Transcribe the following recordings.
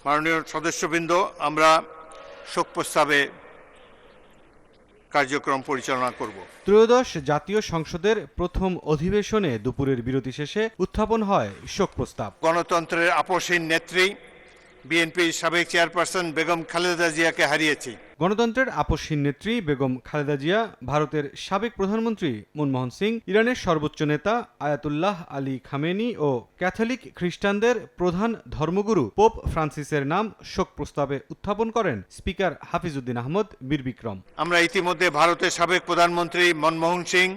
মাননীয় সদস্যবৃন্দ, আমরা শোক প্রস্তাবে কার্যক্রম পরিচালনা করব। ত্রয়োদশ জাতীয় সংসদের প্রথম অধিবেশনে দুপুরের বিরতি শেষে উত্থাপন হয় শোক প্রস্তাব। গণতন্ত্রের আপসহীন নেত্রী বিএনপির সাবেক চেয়ারপারসন বেগম খালেদা জিয়াকে হারিয়েছি। গণতন্ত্রের আপসহীন নেত্রী বেগম খালেদা জিয়া, ভারতের সাবেক প্রধানমন্ত্রী মনমোহন সিং, ইরানের সর্বোচ্চ নেতা আয়াতুল্লাহ আলী খামেনি ও ক্যাথলিক খ্রিস্টানদের প্রধান ধর্মগুরু পোপ ফ্রান্সিসের নাম শোক প্রস্তাবে উত্থাপন করেন স্পিকার হাফিজউদ্দিন আহমদ বীর বিক্রম। আমরা ইতিমধ্যে ভারতের সাবেক প্রধানমন্ত্রী মনমোহন সিং,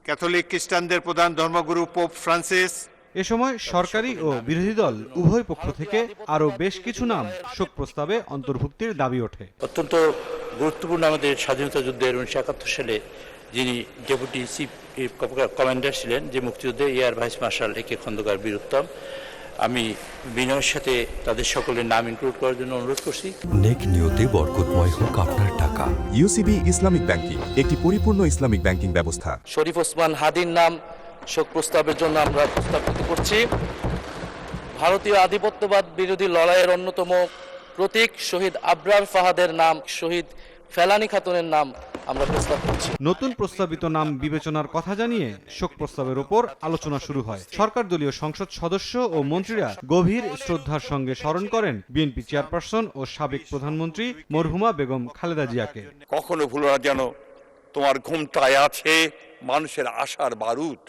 ক্যাথলিক খ্রিস্টানদের প্রধান ধর্মগুরু পোপ ফ্রান্সিস। এ সময় সরকারি ও বিরোধী দল উভয় পক্ষ থেকে আরও বেশ কিছু নাম শোক প্রস্তাবে অন্তর্ভুক্তির দাবি ওঠে। অত্যন্ত গুরুত্বপূর্ণ আমাদের স্বাধীনতা যুদ্ধের 1971 সালে যিনি ডেপুটি চিফ কমান্ডার ছিলেন, যে মুক্তিযুদ্ধে এয়ার ভাইস মার্শাল একে খন্দকার বীর উত্তম, আমি বিনয়ের সাথে তাদের সকলের নাম ইনক্লুড করার জন্য অনুরোধ করছি। নেক নিয়তে বরকতময় হোক আপনার টাকা। ইউসিবি ইসলামিক ব্যাংকিং একটি পরিপূর্ণ ইসলামিক ব্যাংকিং ব্যবস্থা। শরীফ ওসমান হাদির নাম শোক প্রস্তাবের জন্য আমরা প্রস্তাবিত করছি। ভারতীয় আধিপত্যবাদ বিরোধী লড়াইয়ের অন্যতম প্রতীক শহীদ আবরার ফাহাদের নাম, শহীদ ফেলানী খাতুনের নাম আমরা প্রস্তাব করছি। নতুন প্রস্তাবিত নাম বিবেচনার কথা জানিয়ে শোক প্রস্তাবের ওপর আলোচনা শুরু হয়। সরকার দলীয় সংসদ সদস্য ও মন্ত্রীরা গভীর শ্রদ্ধার সঙ্গে স্মরণ করেন বিএনপি চেয়ারপারসন ও সাবেক প্রধানমন্ত্রী মরহুমা বেগম খালেদা জিয়াকে। কখনো ভুলো না যেন তোমার ঘুমটায় আছে মানুষের আশার বারুদ।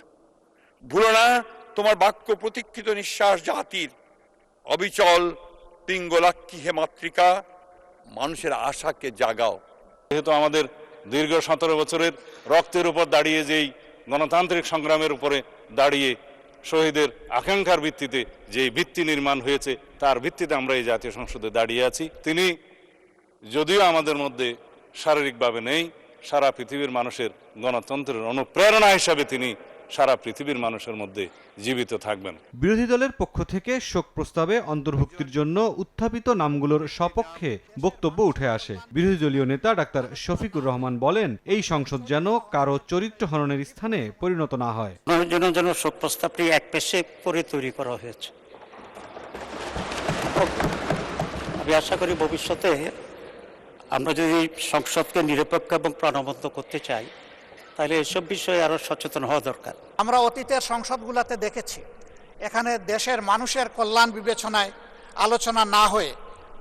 ভুলো না তোমার বাক্য প্রতীক্ষিত নিঃশ্বাস জাতির অবিচল পিঙ্গলাক্ষী হে মাতৃকা, মানুষের আশাকে জাগাও। যেহেতু আমাদের দীর্ঘ 17 বছরের রক্তের উপর দাঁড়িয়ে, যেই গণতান্ত্রিক সংগ্রামের উপরে দাঁড়িয়ে শহীদের আকাঙ্ক্ষার ভিত্তিতে যেই ভিত্তি নির্মাণ হয়েছে, তার ভিত্তিতে আমরা এই জাতীয় সংসদে দাঁড়িয়ে আছি। তিনি যদিও আমাদের মধ্যে শারীরিকভাবে নেই, সারা পৃথিবীর মানুষের গণতন্ত্রের অনুপ্রেরণা হিসাবে তিনি সারা পৃথিবীর মানুষের মধ্যে জীবিত থাকবেন। বিরোধী দলের পক্ষ থেকে শোক প্রস্তাবে অন্তর্ভুক্তির জন্য উত্থাপিত নামগুলোর সপক্ষে বক্তব্য উঠে আসে। বিরোধী দলীয় নেতা ডাক্তার শফিকুর রহমান বলেন, এই সংসদ যেন কারো চরিত্র হননের স্থানে পরিণত না হয়। যেন শোক প্রস্তাবটি এক পেশে করে তৈরি করা হয়েছে। আমি আশা করি ভবিষ্যতে আমরা যদি সংসদকে নিরপেক্ষ এবং প্রাণবন্ত করতে চাই, তাহলে এসব বিষয়ে আরো সচেতন হওয়া দরকার। আমরা অতীতের সংসদগুলোতে দেখেছি, এখানে দেশের মানুষের কল্যাণ বিবেচনায় আলোচনা না হয়ে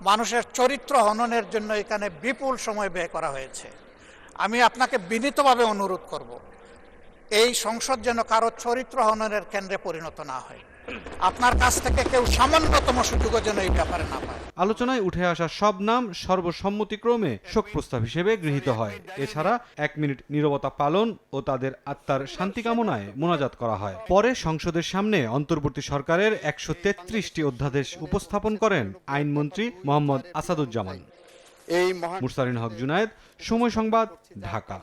মানুষের চরিত্র হননের জন্য এখানে বিপুল সময় ব্যয় করা হয়েছে। আমি আপনাকে বিনীতভাবে অনুরোধ করব, এই সংসদ যেন কারো চরিত্র হননের কেন্দ্রে পরিণত না হয়। আপনার কাছ থেকে কেউ সামান্যতম সুযোগও যেন এই ব্যাপারে না পায়। আলোচনায় উঠে আসা সব নাম সর্বসম্মতিক্রমে শোক প্রস্তাব হিসেবে গৃহীত হয়। এছাড়া 1 মিনিট নীরবতা পালন ও তাদের আত্মার শান্তি কামনায় মোনাজাত করা হয়। পরে সংসদের সামনে অন্তর্বর্তী সরকারের 133টি অধ্যাদেশ উপস্থাপন করেন আইনমন্ত্রী মোহাম্মদ আসাদুজ্জামান। মুরসালিন হক জুনায়েদ, সময় সংবাদ, ঢাকা।